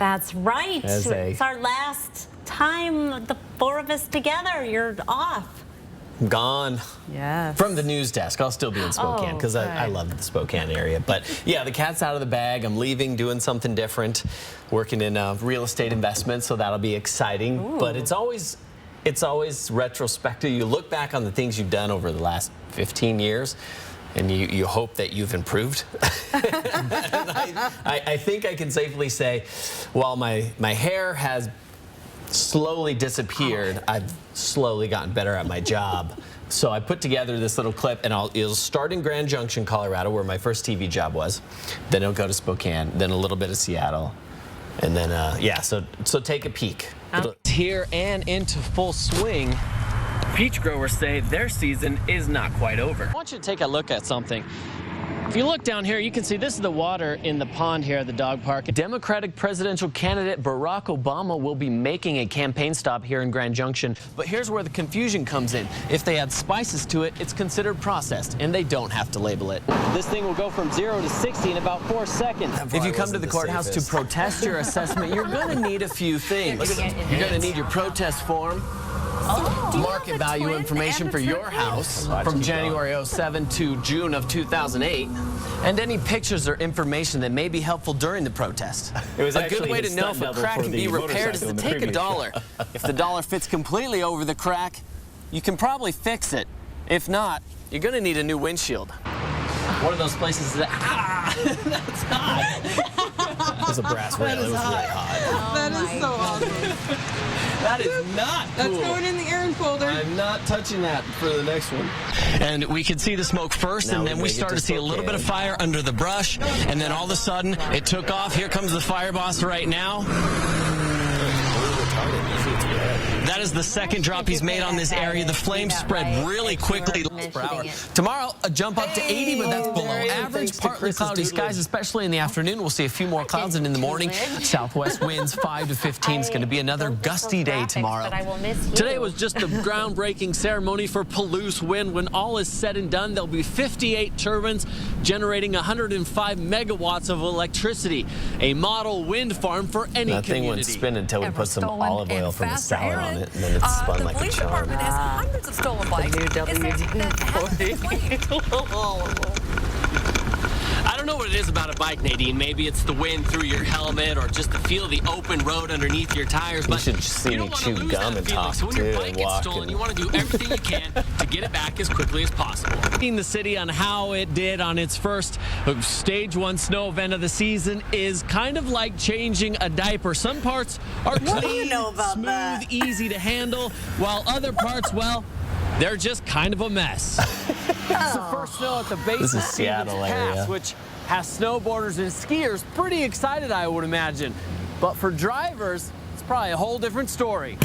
That's right. It's our last time, the four of us together. You're off. I'm gone. Yes. From the news desk. I'll still be in Spokane because I love the Spokane area. But yeah, the cat's out of the bag. I'm leaving, doing something different, working in real estate investment, so that'll be exciting. Ooh. But it's always retrospective. You look back on the things you've done over the last 15 years, and you hope that you've improved. I think I can safely say, while my hair has slowly disappeared, I've slowly gotten better at my job. So I put together this little clip, and it'll start in Grand Junction, Colorado, where my first TV job was. Then it'll go to Spokane, then a little bit of Seattle, and then yeah. So take a peek. Here and into full swing. Peach growers say their season is not quite over. I want you to take a look at something. If you look down here, you can see this is the water in the pond here at the dog park. Democratic presidential candidate Barack Obama will be making a campaign stop here in Grand Junction. But here's where the confusion comes in. If they add spices to it, it's considered processed, and they don't have to label it. This thing will go from 0 to 60 in about 4 seconds. If you come to the courthouse to protest your assessment, you're going to need a few things. You're going to need your protest form. Market value information for your house from January 07 to June of 2008, and any pictures or information that may be helpful during the protest. It was a good way to know if a crack can be repaired is to take $1. If the dollar fits completely over the crack, you can probably fix it. If not, you're going to need a new windshield. One of those places that that's hot. It was a brass rail. It was really hot. That is so awesome. That is not cool. That's going in the errand folder. I'm not touching that for the next one. And we could see the smoke first, and then we started to see a little bit of fire under the brush, and then all of a sudden it took off. Here comes the fire boss right now. That is the second drop he's made on this area. The flames spread really quickly per hour. Tomorrow, a jump up to 80, but that's below average. Partly cloudy skies, especially in the afternoon. We'll see a few more clouds, and in the morning, southwest winds 5 to 15. It's going to be another gusty day tomorrow. Today was just the groundbreaking ceremony for Palouse Wind. When all is said and done, there'll be 58 turbines generating 105 megawatts of electricity. A model wind farm for any community. That thing wouldn't spin until we put some olive oil from the salad on it, and then it spun like a charm. The police department has hundreds of stolen bikes. I don't know what it is about a bike, Nadine. Maybe it's the wind through your helmet or just the feel of the open road underneath your tires. But you should see me chew gum and talk so when too your bike gets stolen, you want to do everything you can to get it back as quickly as possible. The city on how it did on its first Stage 1 snow event of the season is kind of like changing a diaper. Some parts are clean, smooth, easy to handle, while other parts, well, they're just kind of a mess. It's the first snow at the base of Seattle area, which has snowboarders and skiers pretty excited, I would imagine. But for drivers, it's probably a whole different story.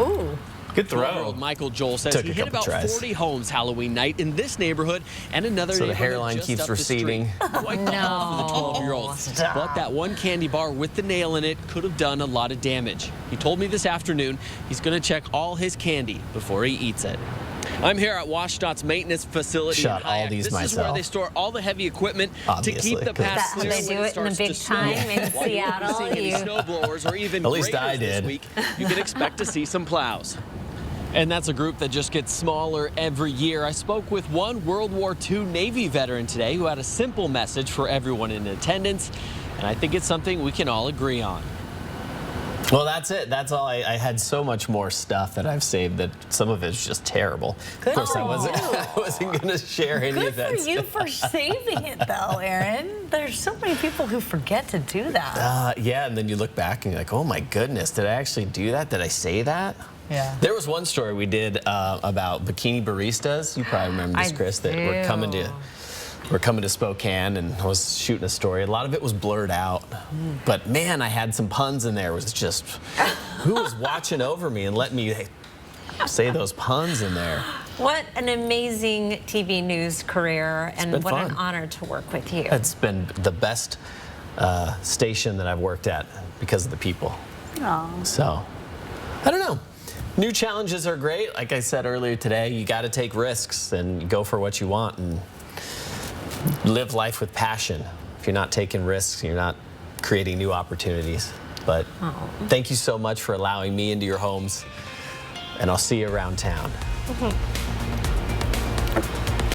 Ooh. Good throw. Michael Joel says he hit about 40 homes Halloween night in this neighborhood and another so neighborhood the hairline just keeps up receding. Quite the haul for the 12-year-old. But that one candy bar with the nail in it could have done a lot of damage. He told me this afternoon he's going to check all his candy before he eats it. I'm here at WashDOT's maintenance facility. Shot all these myself. This is where they store all the heavy equipment to keep the path clear. They do it in the big time in Seattle. While you snow blowers or even at least I did. This week, you can expect to see some plows. And that's a group that just gets smaller every year. I spoke with one World War II Navy veteran today who had a simple message for everyone in attendance, and I think it's something we can all agree on. Well, that's it. That's all. I had so much more stuff that I've saved that some of it's just terrible. Good of course, I wasn't going to share any of that. Good for you for saving it, though, Aaron. There's so many people who forget to do that. Yeah, and then you look back and you're like, oh my goodness, did I actually do that? Did I say that? Yeah. There was one story we did about bikini baristas. You probably remember this, Chris, that we're coming to Spokane, and I was shooting a story. A lot of it was blurred out, but man, I had some puns in there. It was just, who was watching over me and letting me say those puns in there? What an amazing TV news career, and what an honor to work with you. It's been the best station that I've worked at because of the people. Aww. So, I don't know. New challenges are great. Like I said earlier today, you got to take risks and go for what you want and live life with passion. If you're not taking risks, you're not creating new opportunities. But thank you so much for allowing me into your homes, and I'll see you around town.